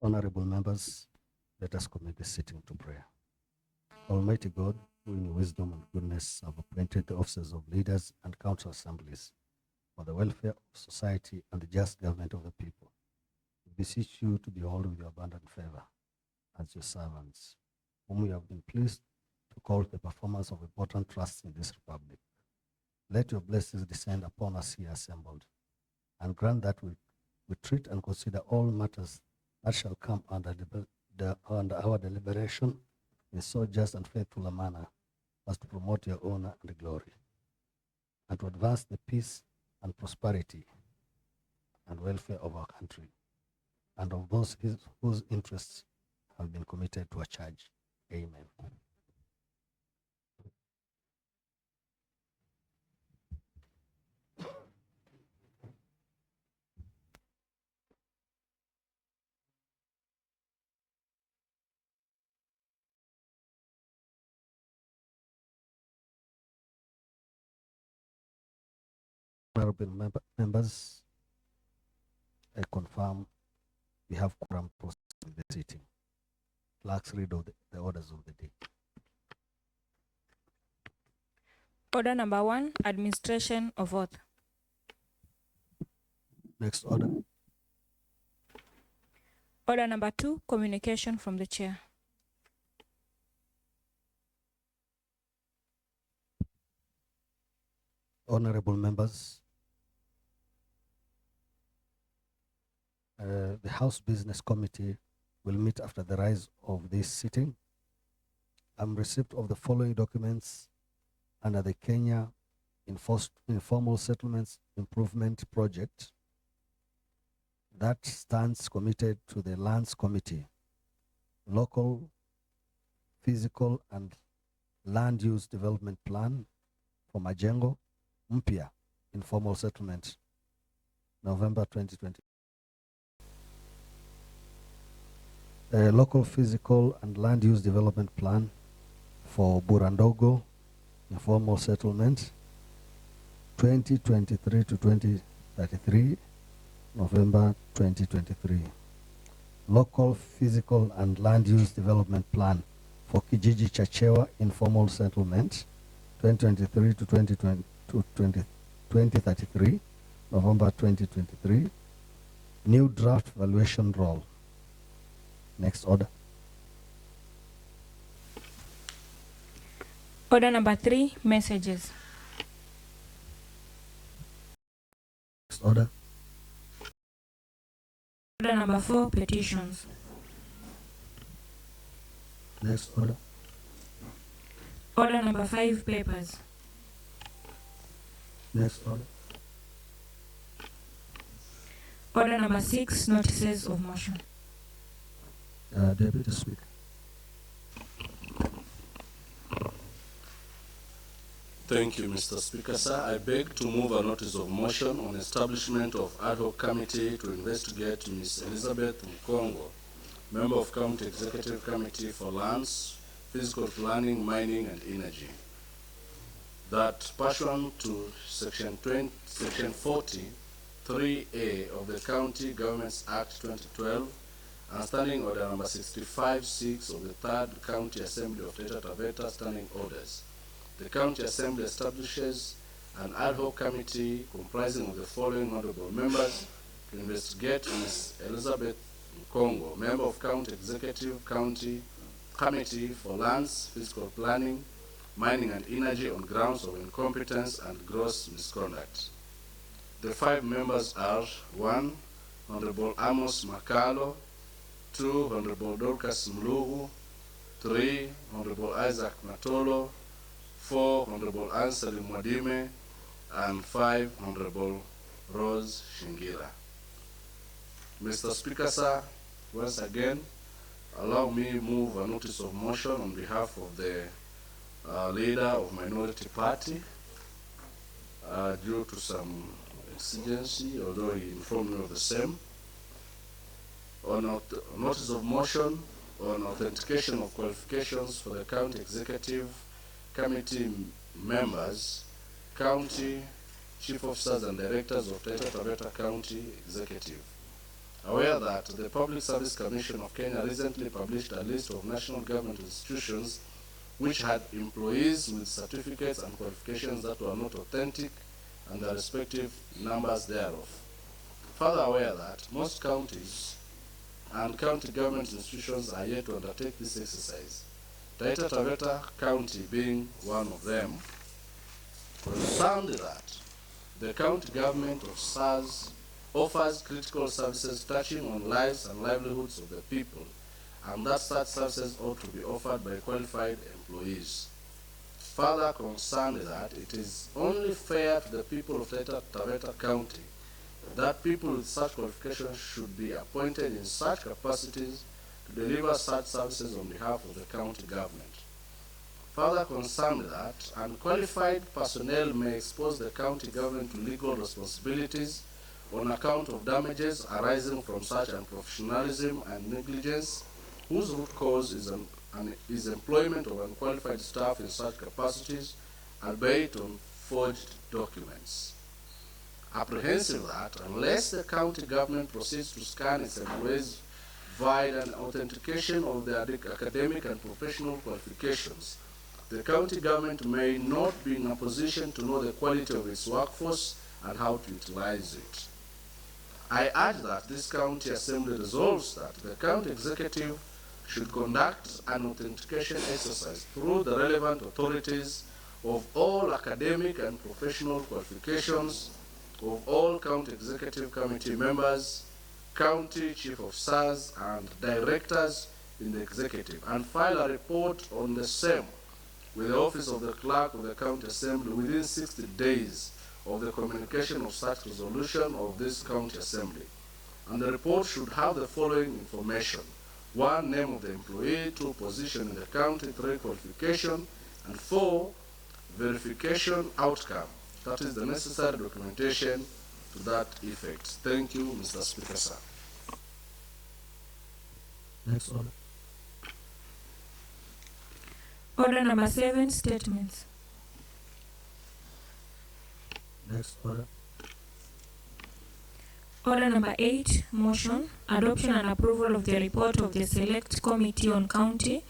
Honorable members, let us commit this sitting to prayer. Almighty God, who in wisdom and goodness have appointed the officers of leaders and council assemblies for the welfare of society and the just government of the people, we beseech you to behold with your abundant favor as your servants, whom we have been pleased to call the performance of important trusts in this republic. Let your blessings descend upon us here assembled, and grant that we treat and consider all matters that shall come under our deliberation in so just and faithful a manner as to promote your honor and glory, and to advance the peace and prosperity and welfare of our country, and of those whose interests have been committed to a charge. Amen. Honorable members, I confirm we have quorum process in the sitting. Clerks, read of the orders of the day. Order number 1, administration of oath. Next order. Order number 2, communication from the chair. Honorable members, the House Business Committee will meet after the rise of this sitting. Receipt of the following documents under the Kenya Informal Settlements Improvement Project that stands committed to the Lands Committee, Local, Physical and Land Use Development Plan for Majengo Mpya Informal Settlement, November 2020. Local Physical and Land Use Development Plan for Burandogo Informal Settlement, 2023 to 2033, November 2023. Local Physical and Land Use Development Plan for Kijiji Chachewa Informal Settlement, 2023 to 2033, November 2023. New draft valuation roll. Next order. Order number 3, messages. Next order. Order number 4, petitions. Next order. Order number 5, papers. Next order. Order number 6, notices of motion. Deputy Speaker. Thank you, Mr. Speaker. Sir, I beg to move a notice of motion on establishment of ad hoc committee to investigate Ms. Elizabeth Mkongo, Member of County Executive Committee for Lands, Physical Planning, Mining and Energy. That pursuant to Section 40, 3A of the County Governments Act 2012 and Standing Order number 65-6 of the 3rd County Assembly of Taita Taveta Standing Orders, the County Assembly establishes an ad hoc committee comprising of the following honorable members to investigate Ms. Elizabeth Mkongo, Member of County Executive Committee for Lands, Physical Planning, Mining and Energy on grounds of incompetence and gross misconduct. The 5 members are 1, Honorable Amos Makalo, 2, Honorable Dorcas Mlugu, 3, Honorable Isaac Matolo, 4, Honorable Anseli Mwadime, and 5, Honorable Rose Shingira. Mr. Speaker, sir, once again, allow me move a notice of motion on behalf of the leader of Minority Party due to some exigency, although he informed me of the same. On notice of motion on authentication of qualifications for the County Executive Committee members, County Chief Officers and Directors of Taita Taveta County Executive. aware that the Public Service Commission of Kenya recently published a list of national government institutions which had employees with certificates and qualifications that were not authentic and the respective numbers thereof. Further aware that most counties and county government institutions are yet to undertake this exercise, Taita Taveta County being one of them, concerned that the county government of SARS offers critical services touching on lives and livelihoods of the people, and that such services ought to be offered by qualified employees. Further concerned that it is only fair to the people of Taita Taveta County that people with such qualifications should be appointed in such capacities to deliver such services on behalf of the county government. Further concerned that unqualified personnel may expose the county government to legal responsibilities on account of damages arising from such unprofessionalism and negligence, whose root cause is employment of unqualified staff in such capacities, albeit on forged documents. Apprehensive that unless the county government proceeds to scan its employees via an authentication of their academic and professional qualifications, the county government may not be in a position to know the quality of its workforce and how to utilize it. I urge that this county assembly resolves that the county executive should conduct an authentication exercise through the relevant authorities of all academic and professional qualifications of all county executive committee members, county chief of SARS, and directors in the executive, and file a report on the same with the office of the clerk of the county assembly within 60 days of the communication of such resolution of this county assembly. And the report should have the following information: 1, name of the employee; 2, position in the county; 3, qualification; and 4, verification outcome. That is the necessary documentation to that effect. Thank you, Mr. Speaker, sir. Next order. Order number 7, statements. Next order. Order number 8, motion, adoption and approval of the report of the Select Committee on County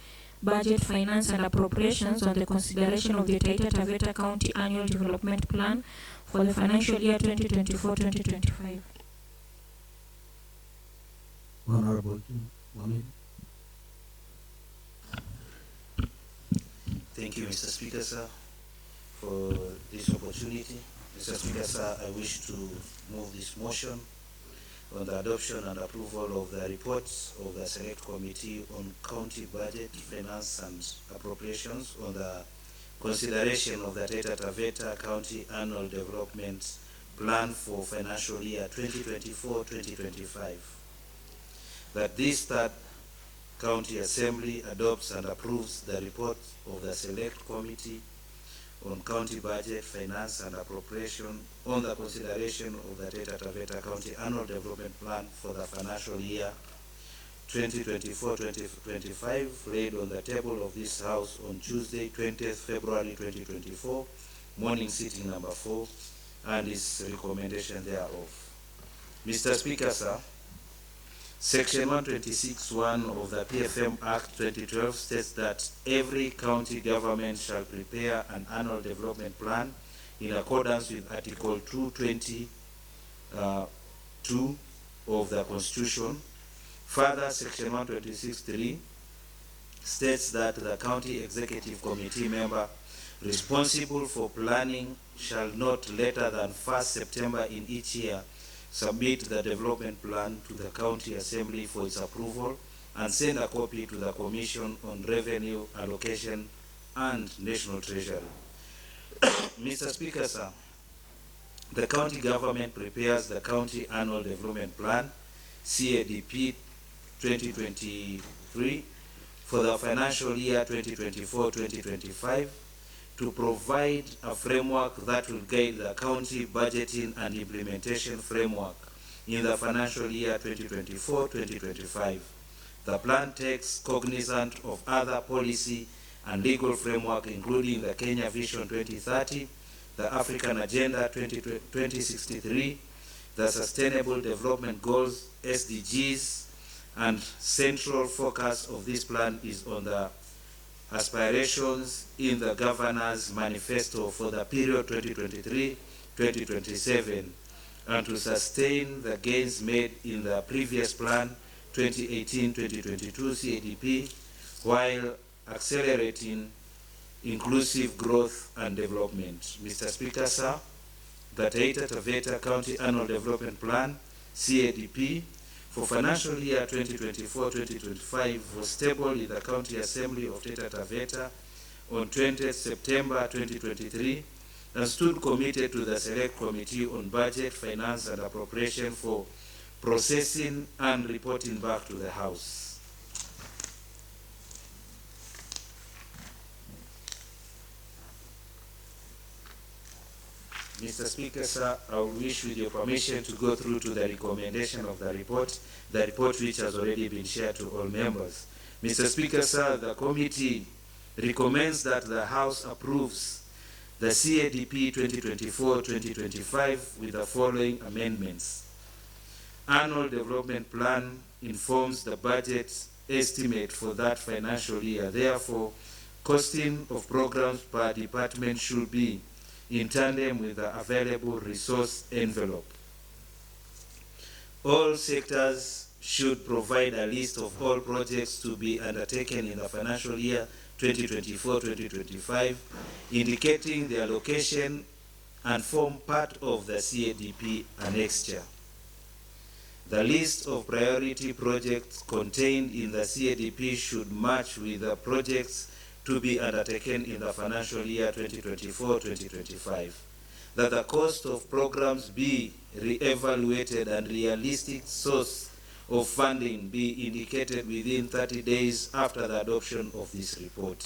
Budget, Finance and Appropriations on the consideration of the Taita Taveta County Annual Development Plan for the financial year 2024-2025. Honorable Mohammed. Thank you, Mr. Speaker, sir, for this opportunity. Mr. Speaker, sir, I wish to move this motion on the adoption and approval of the reports of the Select Committee on County Budget, Finance and Appropriations on the consideration of the Taita Taveta County Annual Development Plan for financial year 2024-2025. That this third County Assembly adopts and approves the report of the Select Committee on County Budget, Finance and Appropriation on the consideration of the Taita Taveta County Annual Development Plan for the financial year 2024-2025, laid on the table of this House on Tuesday, 20th February 2024, morning sitting number 4, and its recommendation thereof. Mr. Speaker, sir, Section 126(1) of the PFM Act 2012 states that every county government shall prepare an annual development plan in accordance with Article 220(2) of the Constitution. Further, Section 126(3) states that the county executive committee member responsible for planning shall not later than 1st September in each year submit the development plan to the county assembly for its approval and send a copy to the Commission on Revenue Allocation and National Treasury. Mr. Speaker, sir, the county government prepares the County Annual Development Plan, CADP 2023, for the financial year 2024-2025 to provide a framework that will guide the county budgeting and implementation framework in the financial year 2024-2025. The plan takes cognizance of other policy and legal framework, including the Kenya Vision 2030, the African Agenda 2063, the Sustainable Development Goals, SDGs, and central focus of this plan is on the aspirations in the Governor's Manifesto for the period 2023-2027, and to sustain the gains made in the previous plan 2018-2022 CADP, while accelerating inclusive growth and development. Mr. Speaker, sir, the Taita Taveta County Annual Development Plan, CADP, for financial year 2024-2025 was tabled in the County Assembly of Taita Taveta on 20th September 2023 and stood committed to the Select Committee on Budget, Finance and Appropriation for processing and reporting back to the House. Mr. Speaker, sir, I wish with your permission to go through to the recommendation of the report which has already been shared to all members. Mr. Speaker, sir, the committee recommends that the House approves the CADP 2024-2025 with the following amendments. Annual Development Plan informs the budget estimate for that financial year. Therefore, costing of programs per department should be in tandem with the available resource envelope. All sectors should provide a list of all projects to be undertaken in the financial year 2024-2025, indicating their location and form part of the CADP annexure. The list of priority projects contained in the CADP should match with the projects to be undertaken in the financial year 2024-2025. That the cost of programs be re-evaluated and realistic source of funding be indicated within 30 days after the adoption of this report.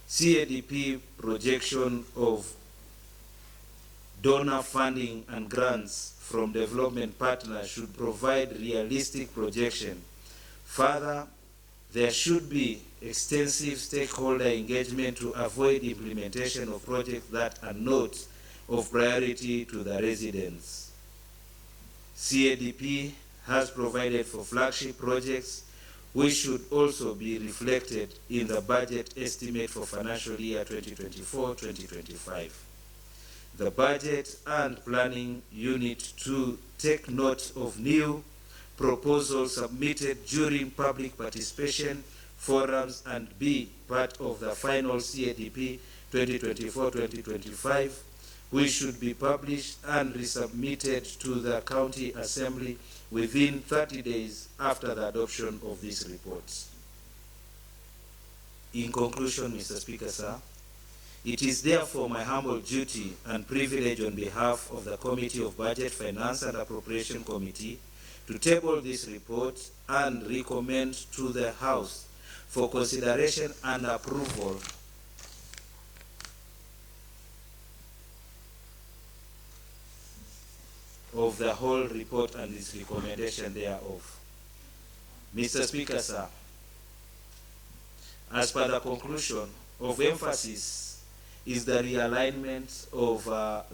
CADP projection of donor funding and grants from development partners should provide realistic projection. Further, there should be extensive stakeholder engagement to avoid implementation of projects that are not of priority to the residents. CADP has provided for flagship projects which should also be reflected in the budget estimate for financial year 2024-2025. The Budget and Planning Unit to take note of new proposals submitted during public participation forums and be part of the final CADP 2024-2025, which should be published and resubmitted to the County Assembly within 30 days after the adoption of these reports. In conclusion, Mr. Speaker, sir, it is therefore my humble duty and privilege on behalf of the Committee of Budget, Finance and Appropriation Committee to table this report and recommend to the House for consideration and approval of the whole report and its recommendation thereof. Mr. Speaker, sir, as per the conclusion, of emphasis is the realignment of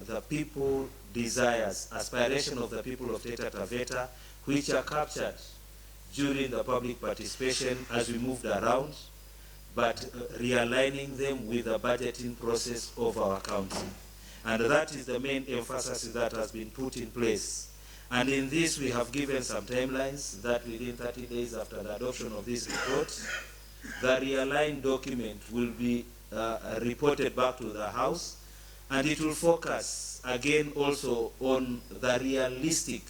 the people desires, aspiration of the people of Taita Taveta, which are captured during the public participation as we moved around, but realigning them with the budgeting process of our county. And that is the main emphasis that has been put in place. And in this, we have given some timelines that within 30 days after the adoption of this report, the realigned document will be reported back to the House, and it will focus again also on the realistic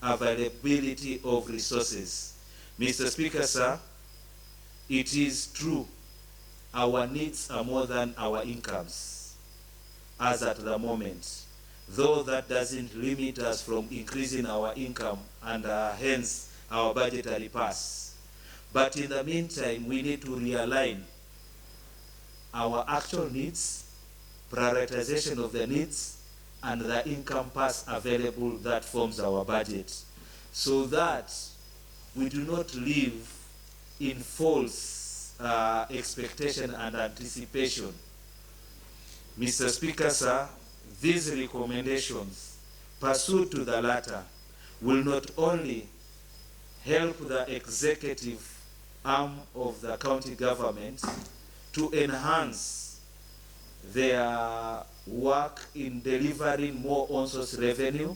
availability of resources. Mr. Speaker, sir, it is true our needs are more than our incomes as at the moment, though that doesn't limit us from increasing our income and hence our budgetary pass. But in the meantime, we need to realign our actual needs, prioritization of the needs, and the income pass available that forms our budget, so that we do not live in false expectation and anticipation. Mr. Speaker, sir, these recommendations pursuant to the latter will not only help the executive arm of the county government to enhance their work in delivering more on-source revenue,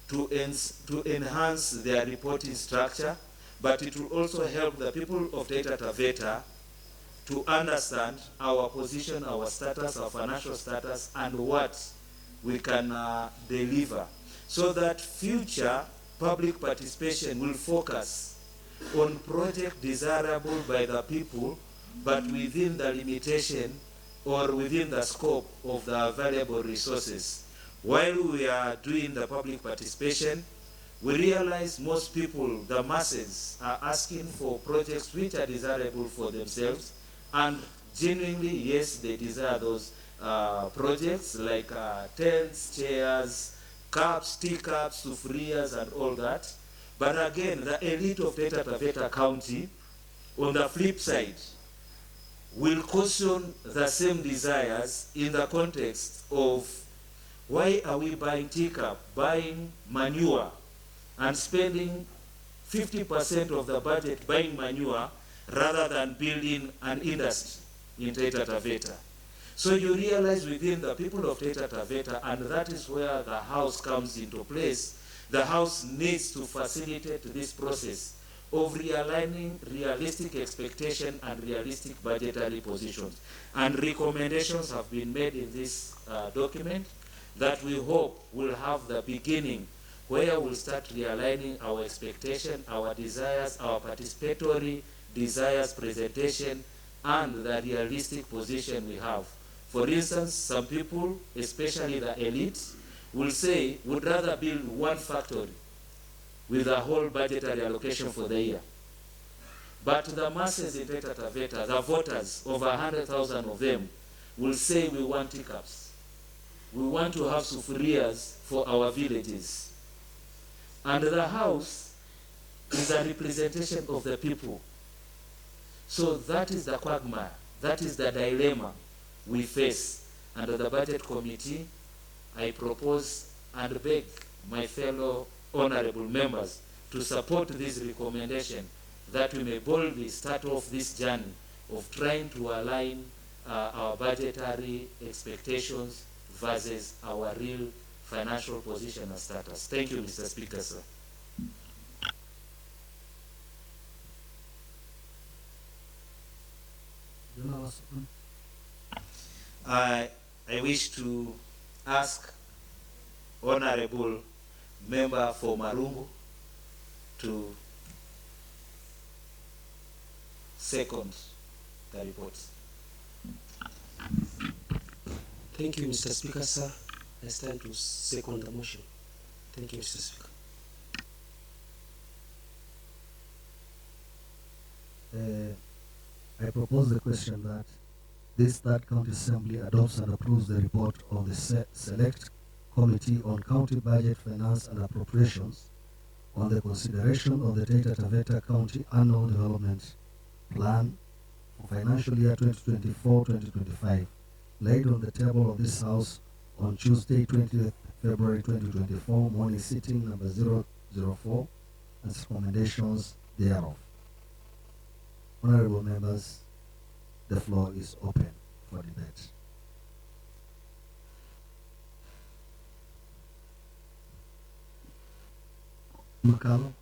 to enhance their reporting structure, but it will also help the people of Taita Taveta to understand our position, our status, our financial status, and what we can deliver, so that future public participation will focus on projects desirable by the people, but within the limitation or within the scope of the available resources. While we are doing the public participation, we realize most people, the masses, are asking for projects which are desirable for themselves, and genuinely, yes, they desire those projects like tents, chairs, cups, teacups, sufrias, and all that. But again, the elite of Taita Taveta County, on the flip side, will caution the same desires in the context of why are we buying teacup, buying manure, and spending 50% of the budget buying manure rather than building an industry in Taita Taveta. So you realize within the people of Taita Taveta, and that is where the house comes into place, the house needs to facilitate this process of realigning realistic expectation and realistic budgetary positions. And recommendations have been made in this document that we hope will have the beginning where we'll start realigning our expectation, our desires, our participatory desires, presentation, and the realistic position we have. For instance, some people, especially the elites, will say would rather build one factory with a whole budgetary allocation for the year. But the masses in Taita Taveta, the voters, over 100,000 of them, will say we want teacups. We want to have sufurias for our villages. And the house is a representation of the people. So that is the quagmire, that is the dilemma we face. Under the budget committee, I propose and beg my fellow honorable members to support this recommendation, that we may boldly start off this journey of trying to align our budgetary expectations versus our real financial position and status. Thank you, Mr. Speaker, sir. I wish to ask Honorable Member for Marungu to second the report. Thank you, Mr. Speaker, sir. I stand to second the motion. Thank you, Mr. Speaker. I propose the question that this Third County Assembly adopts and approves the report of the Select Committee on County Budget, Finance and Appropriations on the consideration of the Taita Taveta County Annual Development Plan for financial year 2024-2025, laid on the table of this House on Tuesday, 20th February 2024, morning sitting number 004, and recommendations thereof. Honorable members, the floor is open for debate. Makalo.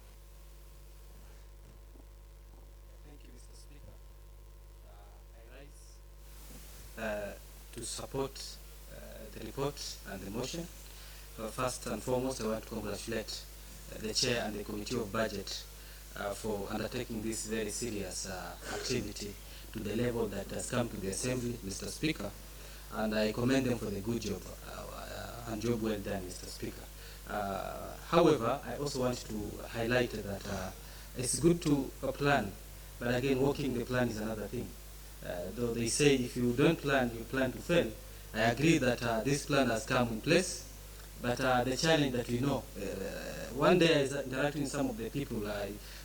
Thank you, Mr. Speaker. I rise to support the report and the motion. First and foremost, I want to congratulate the Chair and the Committee of Budget for undertaking this very serious activity to the level that has come to the Assembly, Mr. Speaker. And I commend them for the good job and job well done, Mr. Speaker. However, I also want to highlight that it's good to plan, but again, working the plan is another thing. Though they say if you don't plan, you plan to fail. I agree that this plan has come in place, but the challenge that we know, one day I was interacting with some of the people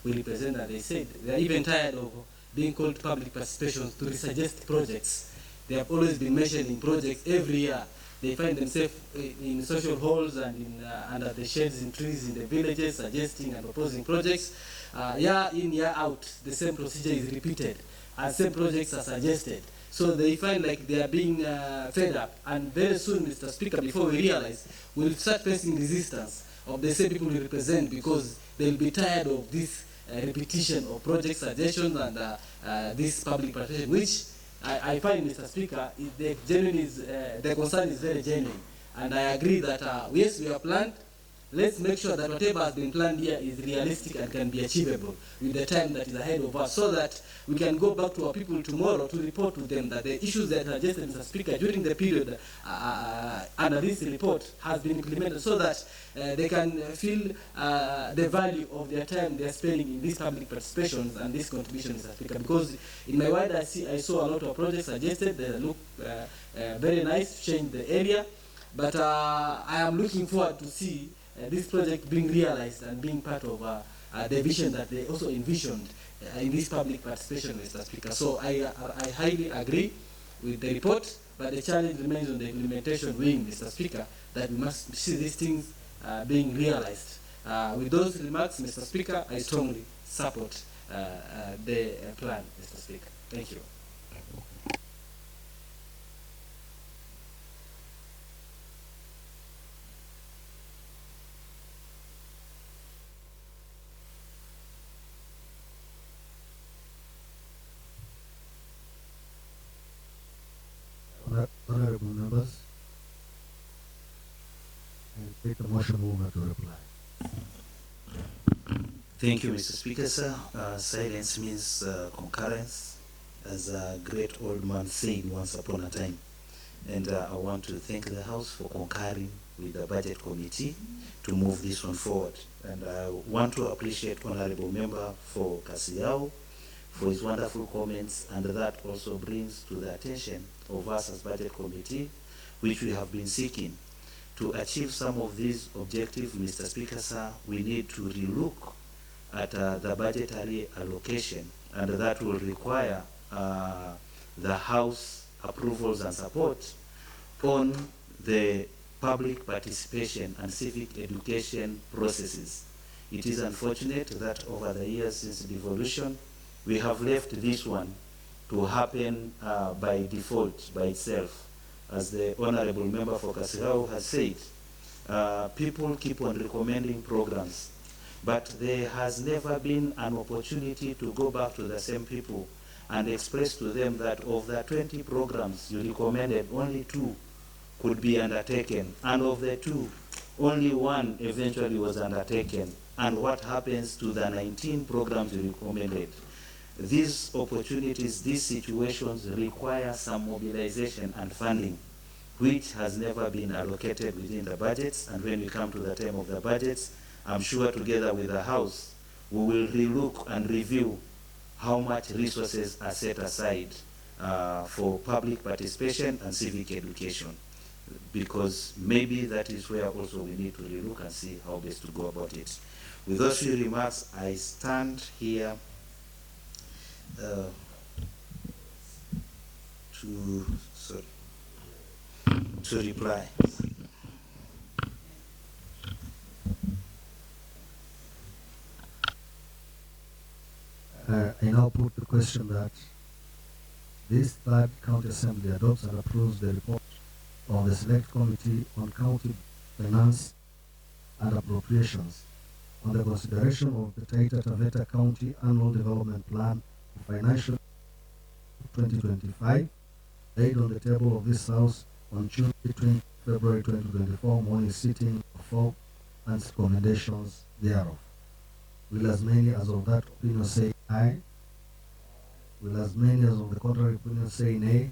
we represent, and they said they're even tired of being called public participation to suggest projects. They have always been mentioning projects every year, they find themselves in social halls and in, under the shades in trees in the villages, suggesting and proposing projects. Year in, year out, the same procedure is repeated, and same projects are suggested. So they find like they are being fed up, and very soon, Mr. Speaker, before we realize, we'll start facing resistance of the same people we represent, because they'll be tired of this repetition of project suggestions and this public participation, which I find, Mr. Speaker, the concern is very genuine. And I agree that, yes, we have planned. Let's make sure that whatever has been planned here is realistic and can be achievable with the time that is ahead of us, so that we can go back to our people tomorrow to report to them that the issues that are suggested, Mr. Speaker, during the period under this report has been implemented, so that they can feel the value of their time they are spending in these public participations and this contribution, Mr. Speaker. Because in my ward, I saw a lot of projects suggested. They look very nice to change the area, but I am looking forward to see this project being realized and being part of the vision that they also envisioned in this public participation, Mr. Speaker. So I highly agree with the report, but the challenge remains on the implementation wing, Mr. Speaker, that we must see these things being realized. With those remarks, Mr. Speaker, I strongly support the plan, Mr. Speaker. Thank you. Honorable members, I take the motion over to reply. Thank you, Mr. Speaker, sir. Silence means concurrence, as a great old man said once upon a time. And I want to thank the House for concurring with the Budget Committee to move this one forward. And I want to appreciate Honorable Member for Kasiao for his wonderful comments, and that also brings to the attention of us as Budget Committee, which we have been seeking. To achieve some of these objectives, Mr. Speaker, sir, we need to relook at the budgetary allocation, and that will require the House approvals and support on the public participation and civic education processes. It is unfortunate that over the years since devolution, we have left this one to happen by default, by itself. As the Honorable Member for Kasirao has said, people keep on recommending programs, but there has never been an opportunity to go back to the same people and express to them that of the 20 programs you recommended, only 2 could be undertaken, and of the 2, only 1 eventually was undertaken. And what happens to the 19 programs you recommended? These opportunities, these situations require some mobilization and funding, which has never been allocated within the budgets. And when we come to the time of the budgets, I'm sure together with the House, we will relook and review how much resources are set aside for public participation and civic education, because maybe that is where also we need to relook and see how best to go about it. With those few remarks, I stand here to reply. I now put the question that this third county assembly adopts and approves the report of the Select Committee on County Finance and Appropriations on the consideration of the Taita Taveta County Annual Development Plan for Financial 2025, laid on the table of this House on Tuesday, 20 February 2024, morning sitting for and recommendations thereof. Will as many as of that opinion say aye? Will as many as of the contrary opinion say nay?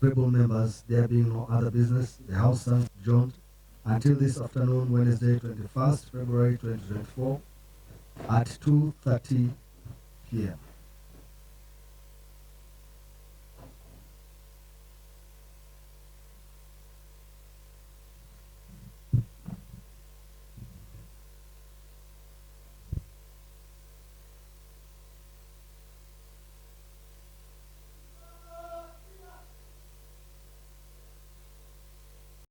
Honorable members, there being no other business, the House stands adjourned until this afternoon, Wednesday, 21st February 2024 at 2:30 p.m.